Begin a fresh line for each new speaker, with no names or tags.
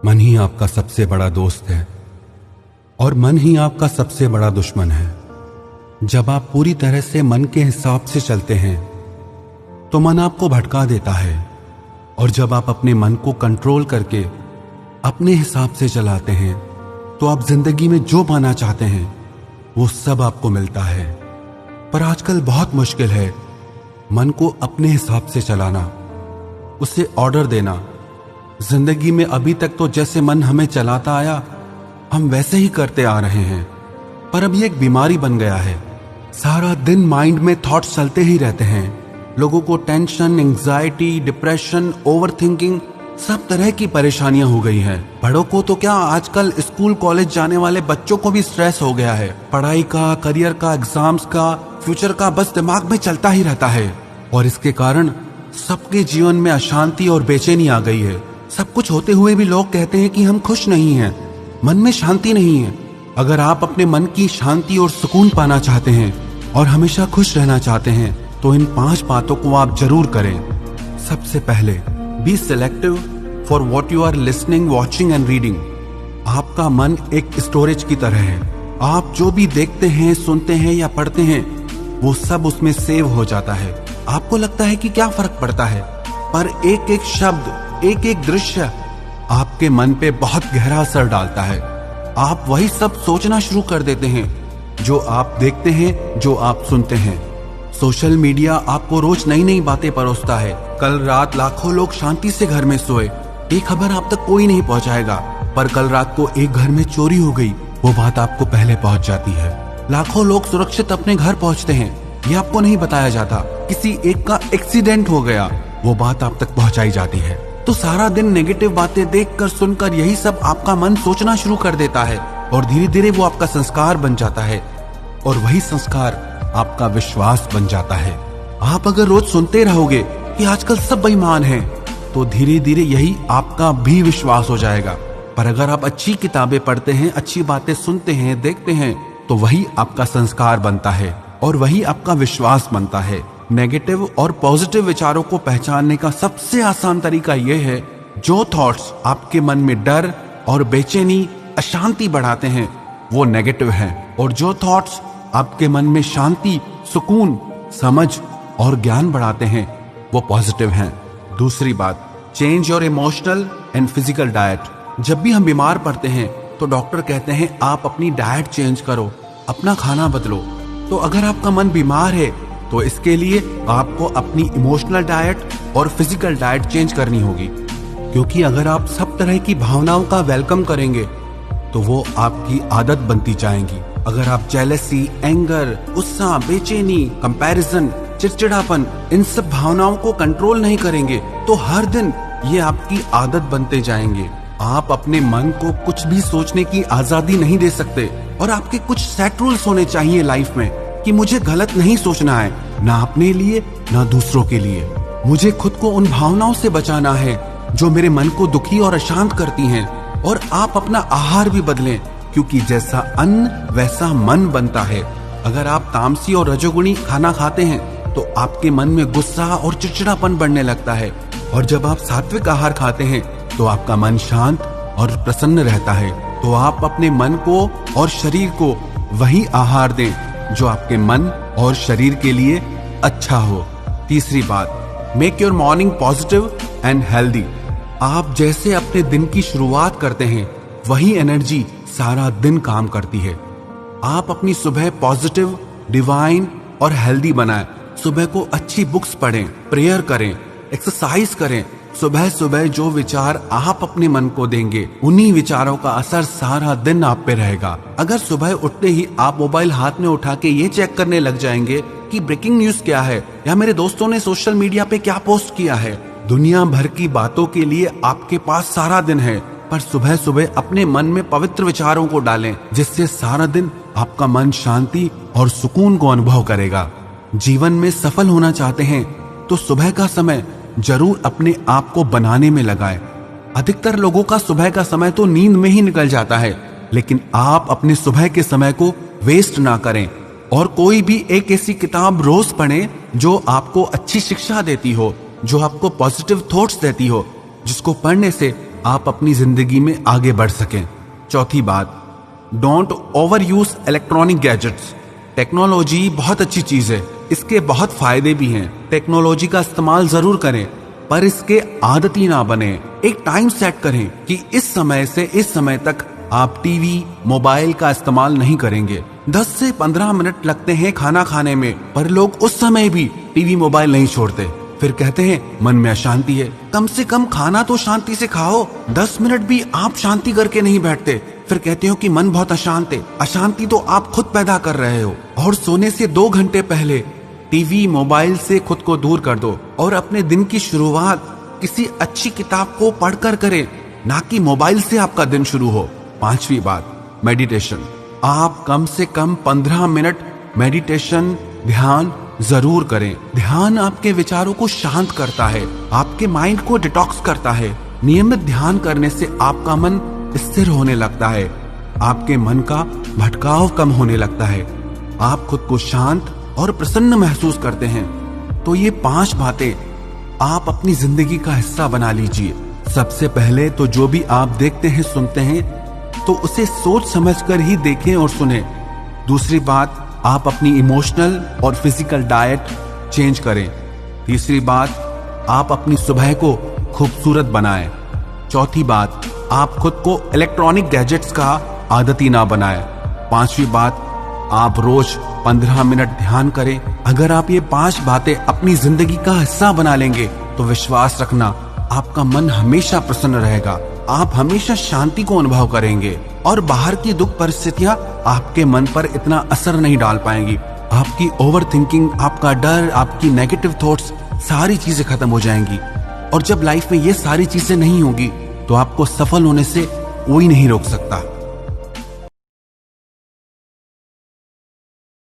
मन ही आपका सबसे बड़ा दोस्त है और मन ही आपका सबसे बड़ा दुश्मन है। जब आप पूरी तरह से मन के हिसाब से चलते हैं तो मन आपको भटका देता है, और जब आप अपने मन को कंट्रोल करके अपने हिसाब से चलाते हैं तो आप जिंदगी में जो पाना चाहते हैं वो सब आपको मिलता है। पर आजकल बहुत मुश्किल है मन को अपने हिसाब से चलाना, उसे ऑर्डर देना। जिंदगी में अभी तक तो जैसे मन हमें चलाता आया हम वैसे ही करते आ रहे हैं, पर अब ये एक बीमारी बन गया है। सारा दिन माइंड में थॉट्स चलते ही रहते हैं। लोगों को टेंशन, एंग्जाइटी, डिप्रेशन, ओवरथिंकिंग, सब तरह की परेशानियां हो गई हैं। बड़ों को तो क्या, आजकल स्कूल कॉलेज जाने वाले बच्चों को भी स्ट्रेस हो गया है। पढ़ाई का, करियर का, एग्जाम्स का, फ्यूचर का बस दिमाग में चलता ही रहता है, और इसके कारण सबके जीवन में अशांति और बेचैनी आ गई है। सब कुछ होते हुए भी लोग कहते हैं कि हम खुश नहीं हैं, मन में शांति नहीं है। अगर आप अपने मन की शांति और सुकून पाना चाहते हैं और हमेशा खुश रहना चाहते हैं तो इन 5 बातों को आप जरूर करें। सबसे पहले, be selective for what you are listening, watching and reading. आपका मन एक स्टोरेज की तरह है। आप जो भी देखते हैं, सुनते हैं या पढ़ते हैं वो सब उसमें सेव हो जाता है। आपको लगता है कि क्या फर्क पड़ता है, पर एक एक शब्द, एक एक दृश्य आपके मन पे बहुत गहरा असर डालता है। आप वही सब सोचना शुरू कर देते हैं जो आप देखते हैं, जो आप सुनते हैं। सोशल मीडिया आपको रोज नई नई बातें परोसता है। कल रात लाखों लोग शांति से घर में सोए, ये खबर आप तक कोई नहीं पहुंचाएगा, पर कल रात को एक घर में चोरी हो गई, वो बात आपको पहले पहुंच जाती है। लाखों लोग सुरक्षित अपने घर पहुंचते हैं, ये आपको नहीं बताया जाता। किसी एक का एक्सीडेंट हो गया, वो बात आप तक पहुंचाई जाती है। तो सारा दिन नेगेटिव बातें देखकर, सुनकर यही सब आपका मन सोचना शुरू कर देता है, और धीरे धीरे वो आपका संस्कार बन जाता है, और वही संस्कार आपका विश्वास बन जाता है। आप अगर रोज सुनते रहोगे कि आजकल सब बेईमान हैं, तो धीरे धीरे यही आपका भी विश्वास हो जाएगा। पर अगर आप अच्छी किताबें पढ़ते हैं, अच्छी बातें सुनते हैं, देखते हैं, तो वही आपका संस्कार बनता है और वही आपका विश्वास बनता है। नेगेटिव और पॉजिटिव विचारों को पहचानने का सबसे आसान तरीका यह है, जो थॉट्स आपके मन में डर और बेचैनी, अशांति बढ़ाते हैं वो नेगेटिव हैं, और जो थॉट्स आपके मन में शांति, सुकून, समझ और ज्ञान बढ़ाते हैं वो पॉजिटिव हैं। दूसरी बात, change your emotional and physical diet. जब भी हम बीमार पड़ते हैं तो डॉक्टर कहते हैं आप अपनी डाइट चेंज करो, अपना खाना बदलो। तो अगर आपका मन बीमार है तो इसके लिए आपको अपनी इमोशनल डाइट और फिजिकल डाइट चेंज करनी होगी, क्योंकि अगर आप सब तरह की भावनाओं का वेलकम करेंगे तो वो आपकी आदत बनती जाएंगी। अगर आप जेलसी, एंगर, गुस्सा, बेचैनी, कंपैरिजन, चिड़चिड़ापन, इन सब भावनाओं को कंट्रोल नहीं करेंगे तो हर दिन ये आपकी आदत बनते जाएंगे। आप अपने मन को कुछ भी सोचने की आजादी नहीं दे सकते, और आपके कुछ सेट रूल्स होने चाहिए लाइफ में कि मुझे गलत नहीं सोचना है, ना अपने लिए ना दूसरों के लिए। मुझे खुद को उन भावनाओं से बचाना है जो मेरे मन को दुखी और अशांत करती हैं। और आप अपना आहार भी बदलें, क्योंकि जैसा अन्न वैसा मन बनता है। अगर आप तामसी और रजोगुणी खाना खाते हैं तो आपके मन में गुस्सा और चिड़चिड़ापन बढ़ने लगता है, और जब आप सात्विक आहार खाते हैं तो आपका मन शांत और प्रसन्न रहता है। तो आप अपने मन को और शरीर को वही आहार दें जो आपके मन और शरीर के लिए अच्छा हो। तीसरी बात, make your morning positive and healthy. आप जैसे अपने दिन की शुरुआत करते हैं वही एनर्जी सारा दिन काम करती है। आप अपनी सुबह पॉजिटिव, डिवाइन और हेल्दी बनाएं। सुबह को अच्छी बुक्स पढ़ें, प्रेयर करें, एक्सरसाइज करें। सुबह सुबह जो विचार आप अपने मन को देंगे उन्हीं विचारों का असर सारा दिन आप पे रहेगा। अगर सुबह उठते ही आप मोबाइल हाथ में उठा के ये चेक करने लग जाएंगे कि ब्रेकिंग न्यूज क्या है या मेरे दोस्तों ने सोशल मीडिया पे क्या पोस्ट किया है, दुनिया भर की बातों के लिए आपके पास सारा दिन है। पर सुबह सुबह अपने मन में पवित्र विचारों को डालें, जिससे सारा दिन आपका मन शांति और सुकून को अनुभव करेगा। जीवन में सफल होना चाहते हैं तो सुबह का समय जरूर अपने आप को बनाने में लगाएं। अधिकतर लोगों का सुबह का समय तो नींद में ही निकल जाता है, लेकिन आप अपने सुबह के समय को वेस्ट ना करें, और कोई भी एक ऐसी किताब रोज पढ़ें जो आपको अच्छी शिक्षा देती हो, जो आपको पॉजिटिव थॉट्स देती हो, जिसको पढ़ने से आप अपनी जिंदगी में आगे बढ़ सकें। चौथी बात, don't over use electronic gadgets. Technology बहुत अच्छी चीज है, इसके बहुत फायदे भी हैं। टेक्नोलॉजी का इस्तेमाल जरूर करें, पर इसके आदती ना बने। एक टाइम सेट करें कि इस समय से इस समय तक आप टीवी मोबाइल का इस्तेमाल नहीं करेंगे। 10 से 15 मिनट लगते हैं खाना खाने में, पर लोग उस समय भी टीवी मोबाइल नहीं छोड़ते। फिर कहते हैं मन में अशांति है। कम से कम खाना तो शांति से खाओ। 10 मिनट भी आप शांति करके नहीं बैठते, फिर कहते हो कि मन बहुत अशांत है। अशांति तो आप खुद पैदा कर रहे हो। और सोने से 2 घंटे पहले टीवी मोबाइल से खुद को दूर कर दो और अपने दिन की शुरुआत किसी अच्छी किताब को पढ़कर करें, ना कि मोबाइल से आपका दिन शुरू हो। 5वीं बात, मेडिटेशन। आप कम से कम 15 मिनट मेडिटेशन ध्यान जरूर करें। ध्यान आपके विचारों को शांत करता है, आपके माइंड को डिटॉक्स करता है। नियमित ध्यान करने से आपका मन स्थिर होने लगता है, आपके मन का भटकाव कम होने लगता है, आप खुद को शांत और प्रसन्न महसूस करते हैं। तो ये 5 बातें आप अपनी जिंदगी का हिस्सा बना लीजिए। सबसे पहले तो जो भी आप देखते हैं सुनते हैं तो उसे सोच समझकर ही देखें और सुने। दूसरी बात, आप अपनी इमोशनल और फिजिकल डाइट चेंज करें। तीसरी बात, आप अपनी सुबह को खूबसूरत बनाएं। चौथी बात, आप खुद को इलेक्ट्रॉनिक गैजेट्स का आदती ना बनाएं। 5वीं बात, आप रोज 15 मिनट ध्यान करें। अगर आप ये 5 बातें अपनी जिंदगी का हिस्सा बना लेंगे तो विश्वास रखना, आपका मन हमेशा प्रसन्न रहेगा, आप हमेशा शांति को अनुभव करेंगे और बाहर की दुख परिस्थितियां आपके मन पर इतना असर नहीं डाल पाएंगी। आपकी ओवर थिंकिंग, आपका डर, आपकी नेगेटिव थॉट्स, सारी चीजें खत्म हो जाएंगी। और जब लाइफ में ये सारी चीजें नहीं होगी तो आपको सफल होने से कोई नहीं रोक सकता।